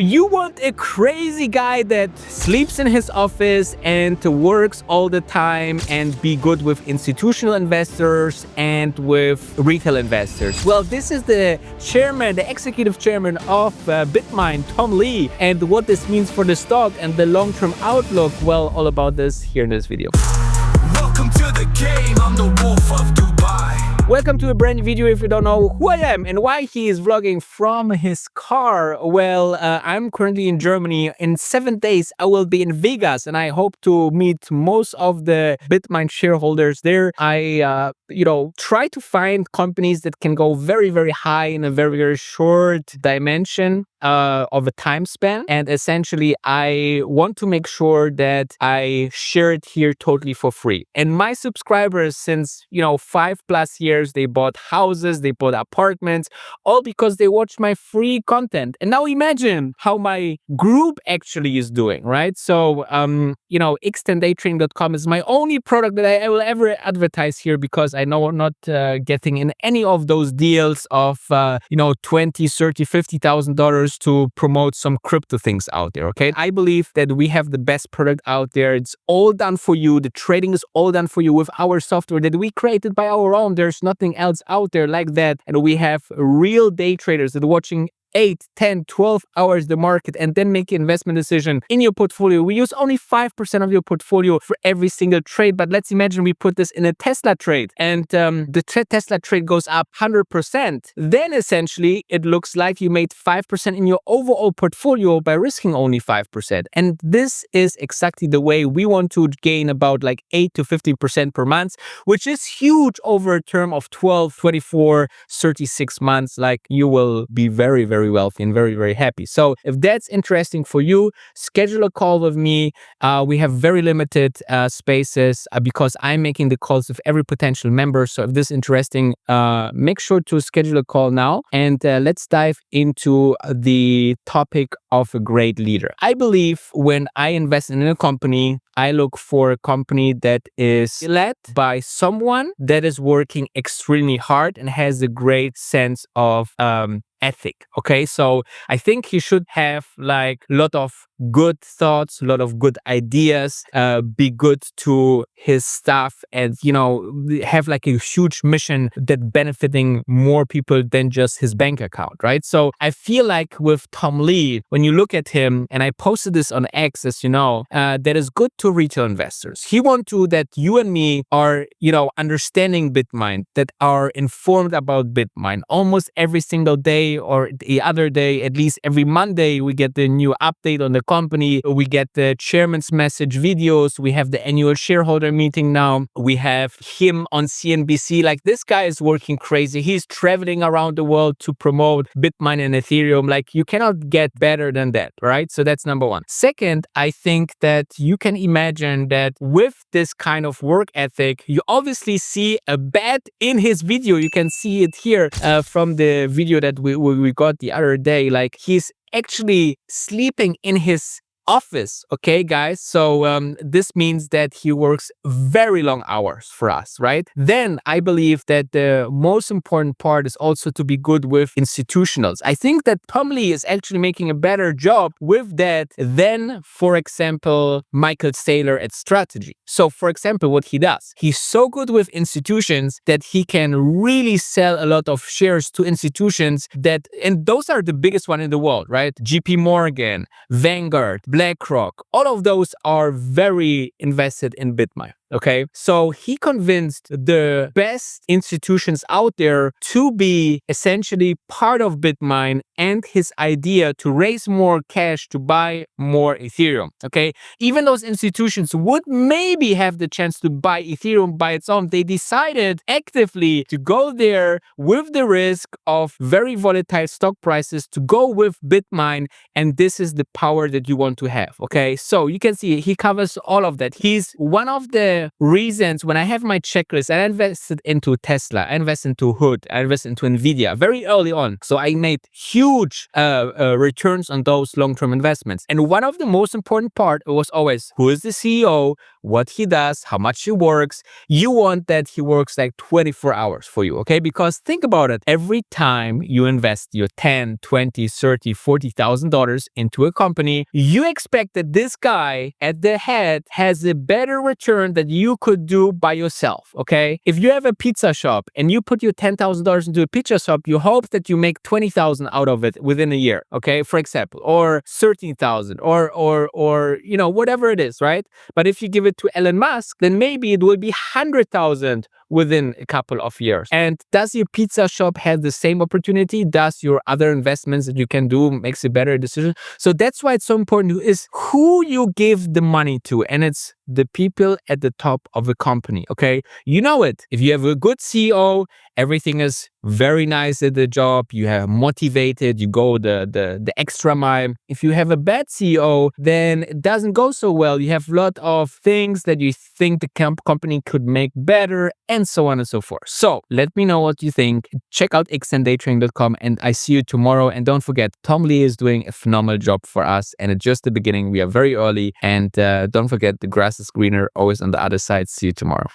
You want a crazy guy that sleeps in his office and works all the time and be good with institutional investors and with retail investors. Well, this is the chairman, the executive chairman of Bitmine, Tom Lee, and what this means for the stock and the long-term outlook. Well, all about this here in this video. Welcome to the game, I'm the wolf of Dubai. Welcome to a brand new video. If you don't know who I am and why he is vlogging from his car, well, I'm currently in Germany. In 7 days, I will be in Vegas, and I hope to meet most of the Bitmine shareholders there. I, try to find companies that can go very, very high in a very, very short dimension of a time span. And essentially, I want to make sure that I share it here totally for free. And my subscribers, since, 5+ years, they bought houses, they bought apartments, all because they watch my free content. And now imagine how my group actually is doing, right? So, X10daytrading.com is my only product that I will ever advertise here, because I know I'm not getting in any of those deals of, $20, $30, $50,000 to promote some crypto things out there. Okay, I believe that we have the best product out there. It's all done for you. The trading is all done for you with our software that we created by our own. There's nothing else out there like that. And we have real day traders that are watching 8, 10, 12 hours the market and then make an investment decision in your portfolio. We use only 5% of your portfolio for every single trade, but let's imagine we put this in a Tesla trade and the Tesla trade goes up 100%. Then essentially it looks like you made 5% in your overall portfolio by risking only 5%. And this is exactly the way we want to gain about like 8 to 15% per month, which is huge over a term of 12, 24, 36 months. Like, you will be very, very wealthy and very, very happy. So if that's interesting for you, schedule a call with me. We have very limited spaces because I'm making the calls with every potential member. So if this is interesting, make sure to schedule a call now, and let's dive into the topic of a great leader. I believe when I invest in a company, I look for a company that is led by someone that is working extremely hard and has a great sense of ethic. Okay, so I think he should have like a lot of good thoughts, a lot of good ideas, be good to his staff, and have like a huge mission that benefiting more people than just his bank account, right? So I feel like with Tom Lee, when you look at him, and I posted this on X, as you know, that is good to retail investors. He wants to that you and me are, understanding Bitmine, that are informed about Bitmine almost every single day, or the other day, at least every Monday, we get the new update on the company. We get the chairman's message videos. We have the annual shareholder meeting now. We have him on CNBC. Like, this guy is working crazy. He's traveling around the world to promote Bitmine and Ethereum. Like, you cannot get better than that, right? So that's number one. Second, I think that you can imagine that with this kind of work ethic, you obviously see a bet in his video. You can see it here from the video that we got the other day. Like, he's actually sleeping in his office. Okay, guys, so this means that he works very long hours for us, right? Then I believe that the most important part is also to be good with institutionals. I think that Tom Lee is actually making a better job with that than, for example, Michael Saylor at Strategy. So, for example, what he does, he's so good with institutions that he can really sell a lot of shares to institutions that, and those are the biggest one in the world, right? JP Morgan, Vanguard, BlackRock, all of those are very invested in Bitmine. Okay, so he convinced the best institutions out there to be essentially part of Bitmine and his idea to raise more cash to buy more Ethereum. Okay, even those institutions would maybe have the chance to buy Ethereum by its own. They decided actively to go there with the risk of very volatile stock prices to go with Bitmine, and this is the power that you want to have. Okay, so you can see he covers all of that. He's one of the reasons when I have my checklist, I invested into Tesla, I invested into Hood, I invested into Nvidia very early on. So I made huge returns on those long-term investments. And one of the most important part was always, who is the CEO? what he does, how much he works. You want that he works like 24 hours for you, okay? Because think about it. Every time you invest your 10, 20, 30, $40,000 into a company, you expect that this guy at the head has a better return that you could do by yourself, okay? If you have a pizza shop and you put your $10,000 into a pizza shop, you hope that you make 20,000 out of it within a year, okay? For example, or 13,000 or you know, whatever it is, right? But if you give it to Elon Musk, then maybe it will be 100,000 within a couple of years. And does your pizza shop have the same opportunity? Does your other investments that you can do makes a better decision? So that's why it's so important is who you give the money to. And it's the people at the top of a company, okay? You know it. If you have a good CEO, everything is very nice at the job. You have motivated, you go the extra mile. If you have a bad CEO, then it doesn't go so well. You have a lot of things that you think the company could make better and so on and so forth. So let me know what you think. Check out x10daytrading.com and I see you tomorrow. And don't forget, Tom Lee is doing a phenomenal job for us. And it's just the beginning. We are very early. And don't forget, the grass is greener always on the other side. See you tomorrow.